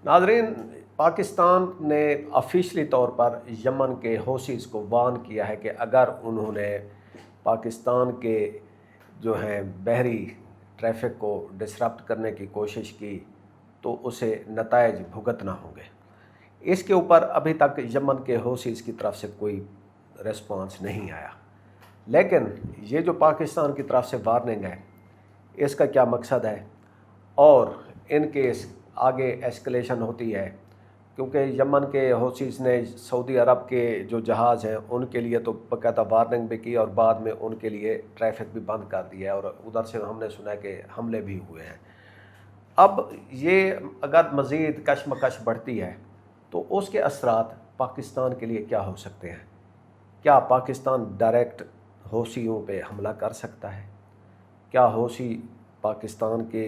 ناظرین، پاکستان نے آفیشلی طور پر یمن کے حوثیز کو وارن کیا ہے کہ اگر انہوں نے پاکستان کے جو ہیں بحری ٹریفک کو ڈسرپٹ کرنے کی کوشش کی تو اسے نتائج بھگتنا ہوں گے۔ اس کے اوپر ابھی تک یمن کے حوثیز کی طرف سے کوئی ریسپانس نہیں آیا، لیکن یہ جو پاکستان کی طرف سے وارننگ ہے اس کا کیا مقصد ہے، اور ان کیس آگے ایسکلیشن ہوتی ہے، کیونکہ یمن کے حوثیز نے سعودی عرب کے جو جہاز ہیں ان کے لیے تو باقاعدہ وارننگ بھی کی اور بعد میں ان کے لیے ٹریفک بھی بند کر دیا ہے، اور ادھر سے ہم نے سنا کہ حملے بھی ہوئے ہیں۔ اب یہ اگر مزید کشمکش بڑھتی ہے تو اس کے اثرات پاکستان کے لیے کیا ہو سکتے ہیں؟ کیا پاکستان ڈائریکٹ حوثیوں پہ حملہ کر سکتا ہے؟ کیا حوثی پاکستان کے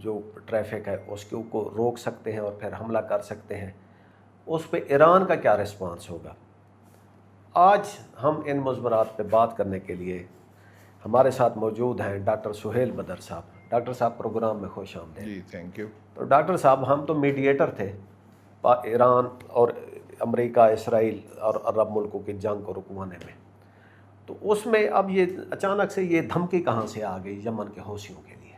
جو ٹریفک ہے اس کو روک سکتے ہیں اور پھر حملہ کر سکتے ہیں؟ اس پہ ایران کا کیا رسپانس ہوگا؟ آج ہم ان مضمرات پہ بات کرنے کے لیے ہمارے ساتھ موجود ہیں ڈاکٹر سہیل بدر صاحب۔ ڈاکٹر صاحب پروگرام میں خوش آمدید۔ جی تھینک یو۔ تو ڈاکٹر صاحب، ہم تو میڈیٹر تھے ایران اور امریکہ، اسرائیل اور عرب ملکوں کی جنگ کو رکوانے میں، تو اس میں اب یہ اچانک سے یہ دھمکی کہاں سے آ گئی یمن کے حوثیوں کے لیے؟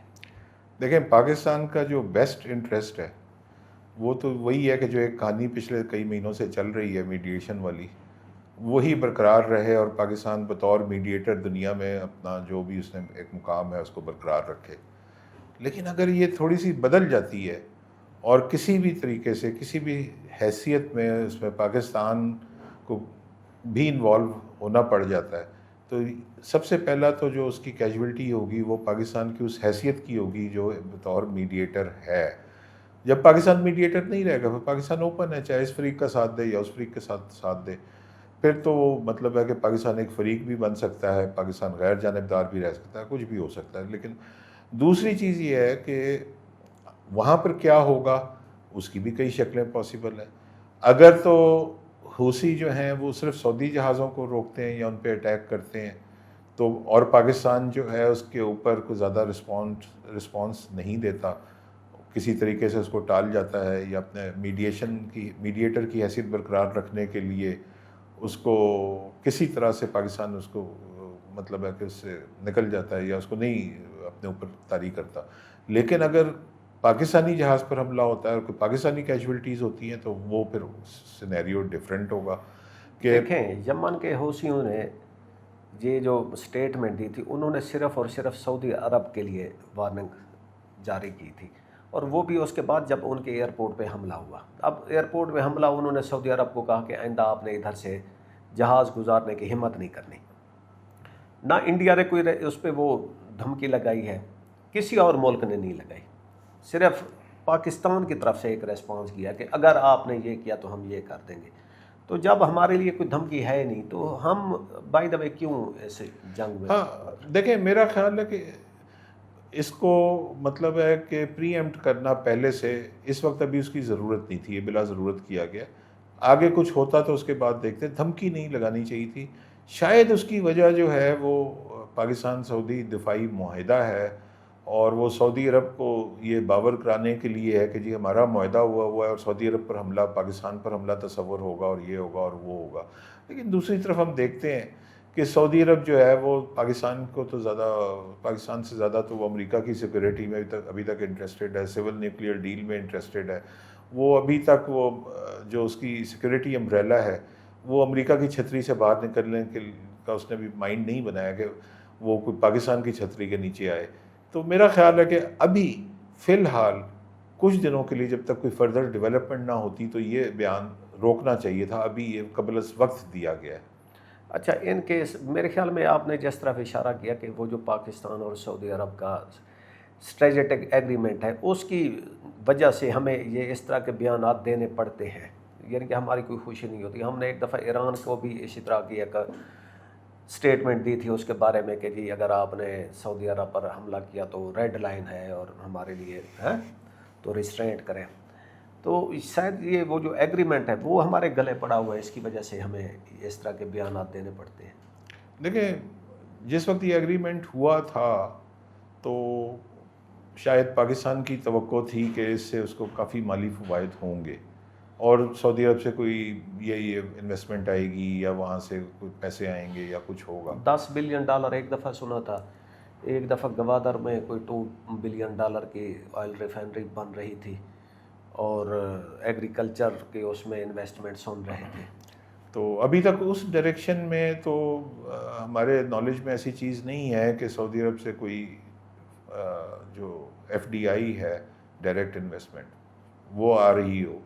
دیکھیں، پاکستان کا جو بیسٹ انٹرسٹ ہے وہ تو وہی ہے کہ جو ایک کہانی پچھلے کئی مہینوں سے چل رہی ہے میڈیشن والی، وہی برقرار رہے اور پاکستان بطور میڈیٹر دنیا میں اپنا جو بھی اس نے ایک مقام ہے اس کو برقرار رکھے۔ لیکن اگر یہ تھوڑی سی بدل جاتی ہے اور کسی بھی طریقے سے کسی بھی حیثیت میں اس میں پاکستان کو بھی انوالو ہونا پڑ جاتا ہے، تو سب سے پہلا تو جو اس کی کیجویلٹی ہوگی وہ پاکستان کی اس حیثیت کی ہوگی جو بطور میڈیٹر ہے۔ جب پاکستان میڈیٹر نہیں رہے گا، پھر پاکستان اوپن ہے، چاہے اس فریق کا ساتھ دے یا اس فریق کے ساتھ دے، پھر تو مطلب ہے کہ پاکستان ایک فریق بھی بن سکتا ہے، پاکستان غیر جانبدار بھی رہ سکتا ہے، کچھ بھی ہو سکتا ہے۔ لیکن دوسری چیز یہ ہے کہ وہاں پر کیا ہوگا، اس کی بھی کئی شکلیں پاسبل ہیں۔ اگر تو حوثی جو ہیں وہ صرف سعودی جہازوں کو روکتے ہیں یا ان پہ اٹیک کرتے ہیں تو، اور پاکستان جو ہے اس کے اوپر کوئی زیادہ رسپانس نہیں دیتا، کسی طریقے سے اس کو ٹال جاتا ہے یا اپنے میڈیٹر کی حیثیت برقرار رکھنے کے لیے اس کو کسی طرح سے پاکستان اس کو مطلب ہے کہ اس سے نکل جاتا ہے یا اس کو نہیں اپنے اوپر طاری کرتا۔ لیکن اگر پاکستانی جہاز پر حملہ ہوتا ہے اور کوئی پاکستانی کیجویلٹیز ہوتی ہیں تو وہ پھر سینیریو ڈیفرنٹ ہوگا۔ کہ دیکھیں، یمن کے حوثیوں نے یہ جو سٹیٹمنٹ دی تھی، انہوں نے صرف اور صرف سعودی عرب کے لیے وارننگ جاری کی تھی، اور وہ بھی اس کے بعد جب ان کے ایئرپورٹ پہ حملہ ہوا۔ اب ایئرپورٹ پہ حملہ، انہوں نے سعودی عرب کو کہا کہ آئندہ آپ نے ادھر سے جہاز گزارنے کی ہمت نہیں کرنی۔ نہ انڈیا نے کوئی اس پہ وہ دھمکی لگائی ہے، کسی اور ملک نے نہیں لگائی، صرف پاکستان کی طرف سے ایک ریسپانس کیا کہ اگر آپ نے یہ کیا تو ہم یہ کر دیں گے۔ تو جب ہمارے لیے کوئی دھمکی ہے نہیں تو ہم بائی دا وے کیوں ایسے جنگ میں؟ ہاں دیکھیں، میرا خیال ہے کہ اس کو مطلب ہے کہ پری ایمپٹ کرنا پہلے سے اس وقت ابھی اس کی ضرورت نہیں تھی، یہ بلا ضرورت کیا گیا۔ آگے کچھ ہوتا تو اس کے بعد دیکھتے، دھمکی نہیں لگانی چاہیے تھی۔ شاید اس کی وجہ جو ہے وہ پاکستان سعودی دفاعی معاہدہ ہے، اور وہ سعودی عرب کو یہ باور کرانے کے لیے ہے کہ جی ہمارا معاہدہ ہوا ہے اور سعودی عرب پر حملہ، پاکستان پر حملہ تصور ہوگا اور یہ ہوگا اور وہ ہوگا۔ لیکن دوسری طرف ہم دیکھتے ہیں کہ سعودی عرب جو ہے وہ پاکستان سے زیادہ تو وہ امریکہ کی سیکورٹی میں ابھی تک انٹرسٹڈ ہے، سول نیوکلیئر ڈیل میں انٹرسٹڈ ہے۔ وہ ابھی تک وہ جو اس کی سیکورٹی امبریلا ہے وہ امریکہ کی چھتری سے باہر نکلنے کا اس نے بھی مائنڈ نہیں بنایا کہ وہ کوئی پاکستان کی چھتری کے نیچے آئے۔ تو میرا خیال ہے کہ ابھی فی الحال کچھ دنوں کے لیے جب تک کوئی فردر ڈیولپمنٹ نہ ہوتی تو یہ بیان روکنا چاہیے تھا، ابھی یہ قبل از وقت دیا گیا ہے۔ اچھا، ان کیس میرے خیال میں آپ نے جس طرف اشارہ کیا کہ وہ جو پاکستان اور سعودی عرب کا اسٹریٹجک ایگریمنٹ ہے، اس کی وجہ سے ہمیں یہ اس طرح کے بیانات دینے پڑتے ہیں، یعنی کہ ہماری کوئی خوشی نہیں ہوتی۔ ہم نے ایک دفعہ ایران کو بھی اسی طرح کی ایک اسٹیٹمنٹ دی تھی اس کے بارے میں کہ جی اگر آپ نے سعودی عرب پر حملہ کیا تو ریڈ لائن ہے اور ہمارے لیے ہے تو ریسٹرینٹ کریں۔ تو شاید یہ وہ جو ایگریمنٹ ہے وہ ہمارے گلے پڑا ہوا ہے، اس کی وجہ سے ہمیں اس طرح کے بیانات دینے پڑتے ہیں۔ دیکھیں، جس وقت یہ ایگریمنٹ ہوا تھا تو شاید پاکستان کی توقع تھی کہ اس سے اس کو کافی مالی فوائد ہوں گے، اور سعودی عرب سے کوئی یہ انویسٹمنٹ آئے گی یا وہاں سے کوئی پیسے آئیں گے یا کچھ ہوگا۔ $10 بلین ایک دفعہ سنا تھا، ایک دفعہ گوادر میں کوئی $2 بلین کی آئل ریفائنری بن رہی تھی، اور ایگریکلچر کے اس میں انویسٹمنٹ سن رہے تھے۔ تو ابھی تک اس ڈائریکشن میں تو ہمارے نالج میں ایسی چیز نہیں ہے کہ سعودی عرب سے کوئی جو FDI ہے ڈائریکٹ انویسٹمنٹ وہ آ رہی ہو،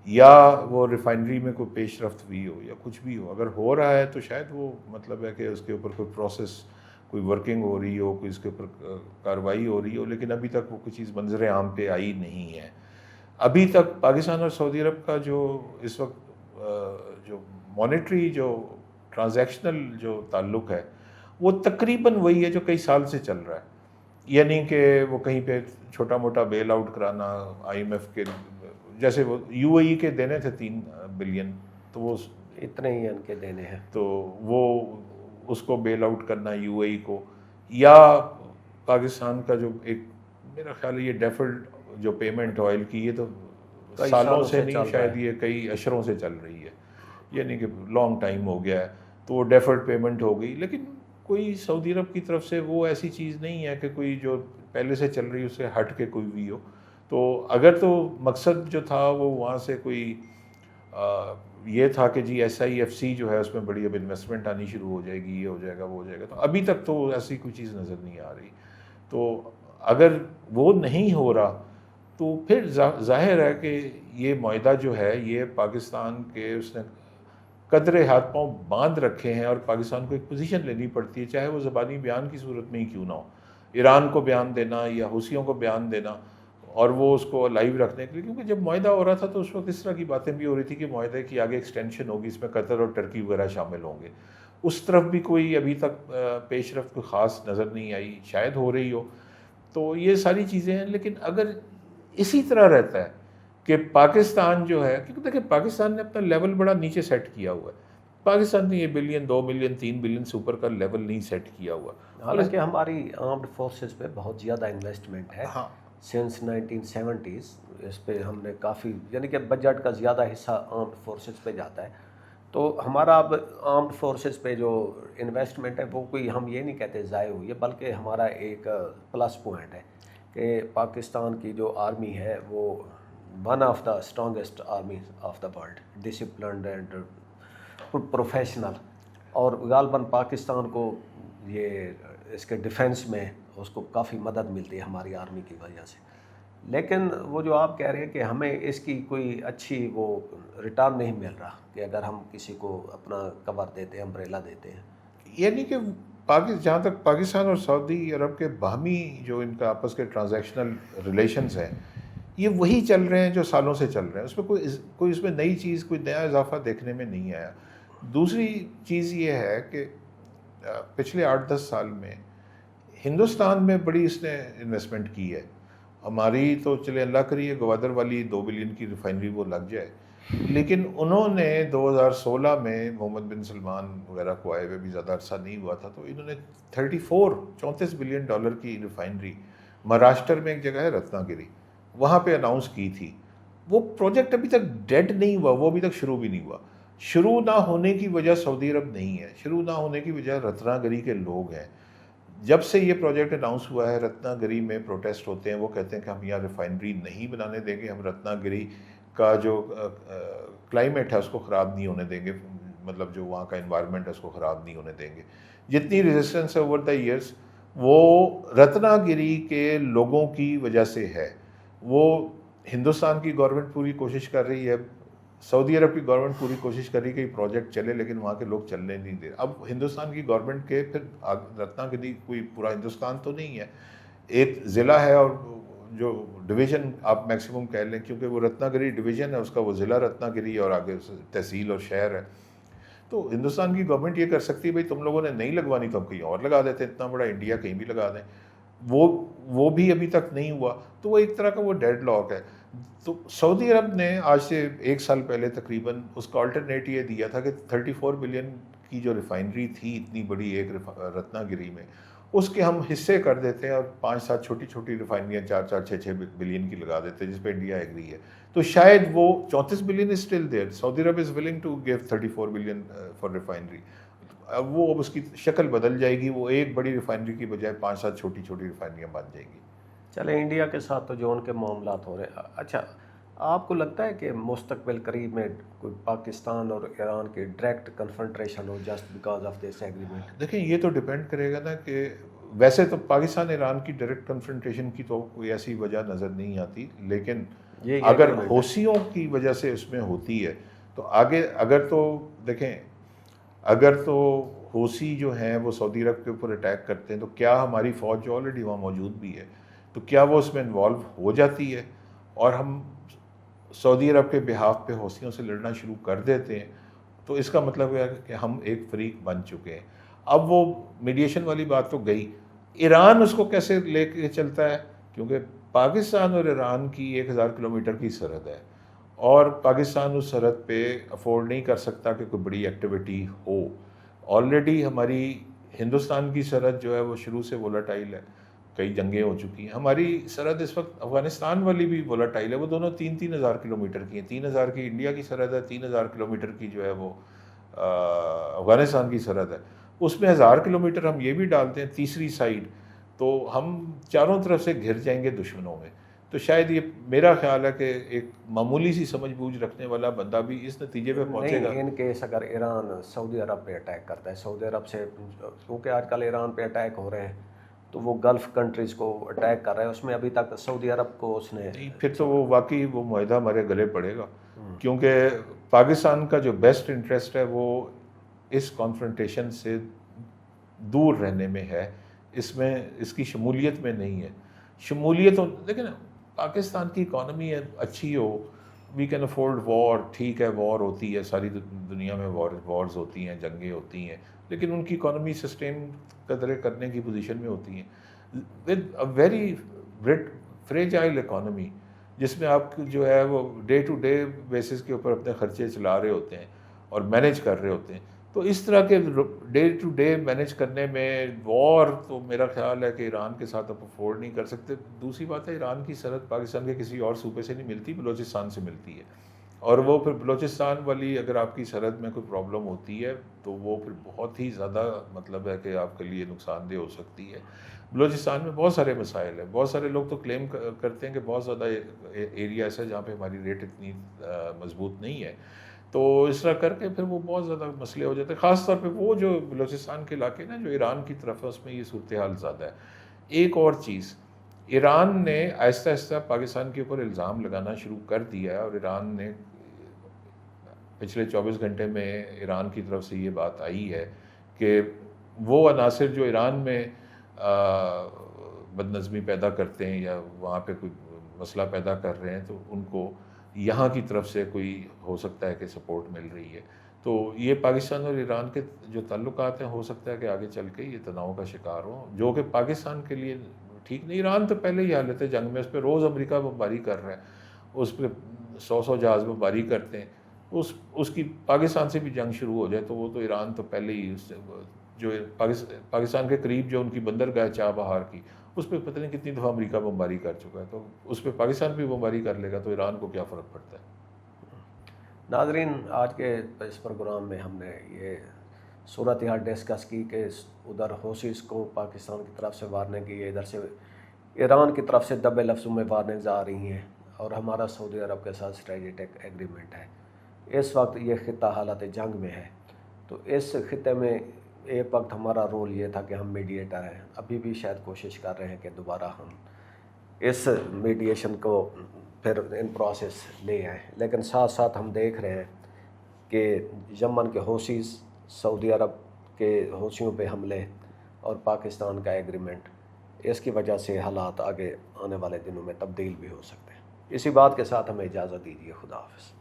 یا وہ ریفائنری میں کوئی پیش رفت ہوئی ہو یا کچھ بھی ہو۔ اگر ہو رہا ہے تو شاید وہ مطلب ہے کہ اس کے اوپر کوئی پروسیس، کوئی ورکنگ ہو رہی ہو، کوئی اس کے اوپر کارروائی ہو رہی ہو، لیکن ابھی تک وہ کوئی چیز منظر عام پہ آئی نہیں ہے۔ ابھی تک پاکستان اور سعودی عرب کا جو اس وقت جو مانیٹری جو ٹرانزیکشنل جو تعلق ہے وہ تقریباً وہی ہے جو کئی سال سے چل رہا ہے، یعنی کہ وہ کہیں پہ چھوٹا موٹا بیل آؤٹ کرانا، IMF کے جیسے وہ UAE کے دینے تھے 3 بلین، تو وہ اتنے ہی ان کے دینے ہیں، تو وہ اس کو بیل آؤٹ کرنا UAE کو، یا پاکستان کا جو ایک میرا خیال ہے یہ ڈیفرڈ جو پیمنٹ آئل کی، یہ تو سالوں سے نہیں، شاید یہ کئی اشروں سے چل رہی ہے، یعنی کہ لانگ ٹائم ہو گیا ہے، تو وہ ڈیفرڈ پیمنٹ ہو گئی، لیکن کوئی سعودی عرب کی طرف سے وہ ایسی چیز نہیں ہے کہ کوئی جو پہلے سے چل رہی اس سے ہٹ کے کوئی بھی ہو۔ تو اگر تو مقصد جو تھا وہ وہاں سے کوئی یہ تھا کہ جی SIFC جو ہے اس میں بڑی اب انویسٹمنٹ آنی شروع ہو جائے گی، یہ ہو جائے گا وہ ہو جائے گا، تو ابھی تک تو ایسی کوئی چیز نظر نہیں آ رہی۔ تو اگر وہ نہیں ہو رہا تو پھر ظاہر ہے کہ یہ معاہدہ جو ہے یہ پاکستان کے اس نے قدرے ہاتھ پاؤں باندھ رکھے ہیں، اور پاکستان کو ایک پوزیشن لینی پڑتی ہے، چاہے وہ زبانی بیان کی صورت میں ہی کیوں نہ ہو، ایران کو بیان دینا یا حوثیوں کو بیان دینا، اور وہ اس کو لائیو رکھنے کے لیے، کیونکہ جب معاہدہ ہو رہا تھا تو اس وقت اس طرح کی باتیں بھی ہو رہی تھی کہ معاہدے کی آگے ایکسٹینشن ہوگی، اس میں قطر اور ٹرکی وغیرہ شامل ہوں گے، اس طرف بھی کوئی ابھی تک پیش رفت کوئی خاص نظر نہیں آئی، شاید ہو رہی ہو۔ تو یہ ساری چیزیں ہیں، لیکن اگر اسی طرح رہتا ہے کہ پاکستان جو ہے، کیونکہ دیکھیں پاکستان نے اپنا لیول بڑا نیچے سیٹ کیا ہوا ہے، پاکستان نے یہ بلین 2 بلین 3 بلین سے اوپر کا لیول نہیں سیٹ کیا ہوا، حالانکہ ہماری آرمڈ فورسز پہ بہت زیادہ انویسٹمنٹ ہے۔ ہاں سنس 1970s اس پہ ہم نے کافی، یعنی کہ بجٹ کا زیادہ حصہ آرمڈ فورسز پہ جاتا ہے، تو ہمارا اب آرمڈ فورسز پہ جو انویسٹمنٹ ہے وہ کوئی ہم یہ نہیں کہتے ضائع ہوئی ہے، بلکہ ہمارا ایک پلس پوائنٹ ہے کہ پاکستان کی جو آرمی ہے وہ one of the strongest army of the world, disciplined and professional, اور غالباً پاکستان کو یہ اس کے ڈیفنس میں اس کو کافی مدد ملتی ہے ہماری آرمی کی وجہ سے۔ لیکن وہ جو آپ کہہ رہے ہیں کہ ہمیں اس کی کوئی اچھی وہ ریٹرن نہیں مل رہا کہ اگر ہم کسی کو اپنا کور دیتے ہیں، امبریلا دیتے ہیں، یعنی کہ جہاں تک پاکستان اور سعودی عرب کے باہمی جو ان کا آپس کے ٹرانزیکشنل ریلیشنز ہیں یہ وہی چل رہے ہیں جو سالوں سے چل رہے ہیں، اس میں کوئی اس میں نئی چیز، کوئی نیا اضافہ دیکھنے میں نہیں آیا۔ دوسری چیز یہ ہے کہ پچھلے 8-10 سال میں ہندوستان میں بڑی اس نے انویسٹمنٹ کی ہے، ہماری تو چلے اللہ کریے گوادر والی 2 بلین کی ریفائنری وہ لگ جائے، لیکن انہوں نے 2016 میں محمد بن سلمان وغیرہ کو آئے ہوئے بھی زیادہ عرصہ نہیں ہوا تھا، تو انہوں نے 34 بلین ڈالر کی ریفائنری مہاراشٹر میں ایک جگہ ہے رتنا گری، وہاں پہ اناؤنس کی تھی۔ وہ پروجیکٹ ابھی تک ڈیڈ نہیں ہوا، وہ ابھی تک شروع بھی نہیں ہوا۔ شروع نہ ہونے کی وجہ سعودی عرب نہیں ہے، شروع نہ ہونے کی وجہ رتنا گری کے لوگ ہیں۔ جب سے یہ پروجیکٹ اناؤنس ہوا ہے رتنا گری میں پروٹیسٹ ہوتے ہیں، وہ کہتے ہیں کہ ہم یہاں ریفائنری نہیں بنانے دیں گے، ہم رتنا گری کا جو کلائمیٹ ہے اس کو خراب نہیں ہونے دیں گے، مطلب جو وہاں کا انوائرمنٹ ہے اس کو خراب نہیں ہونے دیں گے۔ جتنی ریزسٹنس ہے اوور دا ایئرس وہ رتنا گری کے لوگوں کی وجہ سے ہے۔ وہ ہندوستان کی گورنمنٹ پوری کوشش کر رہی ہے، سعودی عرب کی گورنمنٹ پوری کوشش کر رہی ہے کہ یہ پروجیکٹ چلے، لیکن وہاں کے لوگ چلنے نہیں دے۔ اب ہندوستان کی گورنمنٹ کے پھر رتنا گری کوئی پورا ہندوستان تو نہیں ہے، ایک ضلع ہے اور جو ڈویژن آپ میکسیمم کہہ لیں، کیونکہ وہ رتنا گری ڈویژن ہے، اس کا وہ ضلع رتنا گری اور آگے تحصیل اور شہر ہے۔ تو ہندوستان کی گورنمنٹ یہ کر سکتی ہے بھائی تم لوگوں نے نہیں لگوانی تو ہم کہیں اور لگا دیتے، اتنا بڑا انڈیا کہیں بھی لگا دیں، وہ بھی ابھی تک نہیں ہوا، تو وہ ایک طرح کا وہ ڈیڈ لاک ہے۔ تو سعودی عرب نے آج سے 1 سال پہلے تقریباً اس کا آلٹرنیٹ یہ دیا تھا کہ 34 بلین کی جو ریفائنری تھی اتنی بڑی ایک رتنا گری میں، اس کے ہم حصے کر دیتے ہیں اور 5-7 چھوٹی چھوٹی ریفائنریاں 4-4 6-6 بلین کی لگا دیتے ہیں جس پہ انڈیا ایگری ہے. تو شاید وہ 34 billion is still there. Saudi Arab is willing to give 34 billion for refinery. اب وہ اب اس کی شکل بدل جائے گی, وہ ایک بڑی ریفائنری کی بجائے 5-7 چھوٹی چھوٹی ریفائنریاں بن جائیں گی. چلے انڈیا کے ساتھ تو جو ان کے معاملات ہو رہے ہیں, اچھا آپ کو لگتا ہے کہ مستقبل قریب میں کوئی پاکستان اور ایران کی direct confrontation who just because of this agreement? دیکھیں یہ تو ڈیپینڈ کرے گا نا کہ ویسے تو پاکستان ایران کی ڈائریکٹ کنفرنٹریشن کی تو کوئی ایسی وجہ نظر نہیں آتی, لیکن اگر حوثیوں کی وجہ سے اس میں ہوتی ہے تو آگے اگر تو دیکھیں اگر تو حوثی جو ہیں وہ سعودی عرب کے اوپر اٹیک کرتے ہیں تو کیا ہماری فوج جو آلریڈی وہاں موجود بھی ہے تو کیا وہ اس میں انوالو ہو جاتی ہے اور ہم سعودی عرب کے بہاف پہ حوثیوں سے لڑنا شروع کر دیتے ہیں, تو اس کا مطلب ہے کہ ہم ایک فریق بن چکے ہیں. اب وہ میڈیشن والی بات تو گئی, ایران اس کو کیسے لے کے چلتا ہے, کیونکہ پاکستان اور ایران کی 1000 کلومیٹر کی سرحد ہے اور پاکستان اس سرحد پہ افورڈ نہیں کر سکتا کہ کوئی بڑی ایکٹیویٹی ہو. آلریڈی ہماری ہندوستان کی سرحد جو ہے وہ شروع سے وولاٹائل ہے, کئی جنگیں ہو چکی ہیں. ہماری سرحد اس وقت افغانستان والی بھی وولاٹائل ہے, وہ دونوں 3-3 ہزار کلومیٹر کی ہیں. 3,000 کی انڈیا کی سرحد ہے, 3,000 کلومیٹر کی جو ہے وہ افغانستان کی سرحد ہے. اس میں 1000 کلومیٹر ہم یہ بھی ڈالتے ہیں تیسری سائڈ, تو ہم چاروں طرف سے گھر جائیں گے دشمنوں میں. تو شاید یہ میرا خیال ہے کہ ایک معمولی سی سمجھ بوجھ رکھنے والا بندہ بھی اس نتیجے پہ پہنچے گا. ان کیس اگر ایران سعودی عرب پہ اٹیک کرتا ہے, سعودی عرب سے, کیونکہ آج کل ایران پہ اٹیک ہو رہے ہیں تو وہ گلف کنٹریز کو اٹیک کر رہے ہیں, اس میں ابھی تک سعودی عرب کو اس نے پھر تو وہ واقعی وہ معاہدہ ہمارے گلے پڑے گا, کیونکہ پاکستان کا جو بیسٹ انٹرسٹ ہے وہ اس کانفرنٹیشن سے دور رہنے میں ہے, اس میں اس کی شمولیت میں نہیں ہے. شمولیت دیکھیں نا, پاکستان کی اکانومی اچھی ہو, وی کین افورڈ وار, ٹھیک ہے وار ہوتی ہے, ساری دنیا میں وارز ہوتی ہیں, جنگیں ہوتی ہیں, لیکن ان کی اکانومی سسٹین قدرے کرنے کی پوزیشن میں ہوتی ہیں with a very fragile economy, جس میں آپ جو ہے وہ ڈے ٹو ڈے بیسس کے اوپر اپنے خرچے چلا رہے ہوتے ہیں اور مینیج کر رہے ہوتے ہیں. تو اس طرح کے ڈے ٹو ڈے مینیج کرنے میں وار تو میرا خیال ہے کہ ایران کے ساتھ آپ افورڈ نہیں کر سکتے. دوسری بات ہے ایران کی سرحد پاکستان کے کسی اور صوبے سے نہیں ملتی, بلوچستان سے ملتی ہے, اور وہ پھر بلوچستان والی اگر آپ کی سرحد میں کوئی پرابلم ہوتی ہے تو وہ پھر بہت ہی زیادہ مطلب ہے کہ آپ کے لیے نقصان دہ ہو سکتی ہے. بلوچستان میں بہت سارے مسائل ہیں, بہت سارے لوگ تو کلیم کرتے ہیں کہ بہت زیادہ ایریا ایسا ہے جہاں پہ ہماری ریٹ اتنی مضبوط نہیں ہے, تو اس طرح کر کے پھر وہ بہت زیادہ مسئلے ہو جاتے ہیں. خاص طور پہ وہ جو بلوچستان کے علاقے نا جو ایران کی طرف ہے اس میں یہ صورتحال زیادہ ہے. ایک اور چیز, ایران نے آہستہ آہستہ پاکستان کے اوپر الزام لگانا شروع کر دیا ہے, اور ایران نے پچھلے 24 گھنٹے میں ایران کی طرف سے یہ بات آئی ہے کہ وہ عناصر جو ایران میں بد نظمی پیدا کرتے ہیں یا وہاں پہ کوئی مسئلہ پیدا کر رہے ہیں تو ان کو یہاں کی طرف سے کوئی ہو سکتا ہے کہ سپورٹ مل رہی ہے. تو یہ پاکستان اور ایران کے جو تعلقات ہیں ہو سکتا ہے کہ آگے چل کے یہ تناؤ کا شکار ہوں, جو کہ پاکستان کے لیے ٹھیک نہیں. ایران تو پہلے ہی حالت ہے جنگ میں, اس پہ روز امریکہ بمباری کر رہا ہے, اس پہ 100 جہاز بمباری کرتے ہیں. اس کی پاکستان سے بھی جنگ شروع ہو جائے تو وہ تو ایران تو پہلے ہی جو پاکستان کے قریب جو ان کی بندرگاہ چاہ بہار کی, اس پہ پتہ نہیں کتنی دفعہ امریکہ بمباری کر چکا ہے, تو اس پہ پاکستان بھی بمباری کر لے گا تو ایران کو کیا فرق پڑتا ہے. ناظرین, آج کے اس پروگرام میں ہم نے یہ صورتحال ڈسکس کی کہ ادھر حوثیز کو پاکستان کی طرف سے وارننگ کی ہے, ادھر سے ایران کی طرف سے دبے لفظوں میں وارننگز آ رہی ہیں, اور ہمارا سعودی عرب کے ساتھ اسٹریٹجک ایگریمنٹ ہے. اس وقت یہ خطہ حالت جنگ میں ہے, تو اس خطے میں ایک وقت ہمارا رول یہ تھا کہ ہم میڈیٹر ہیں, ابھی بھی شاید کوشش کر رہے ہیں کہ دوبارہ ہم اس میڈیشن کو پھر ان پروسیس لے آئیں. لیکن ساتھ ساتھ ہم دیکھ رہے ہیں کہ یمن کے حوثیز, سعودی عرب کے حوثیوں پہ حملے اور پاکستان کا ایگریمنٹ, اس کی وجہ سے حالات آگے آنے والے دنوں میں تبدیل بھی ہو سکتے ہیں. اسی بات کے ساتھ ہمیں اجازت دیجیے. خدا حافظ.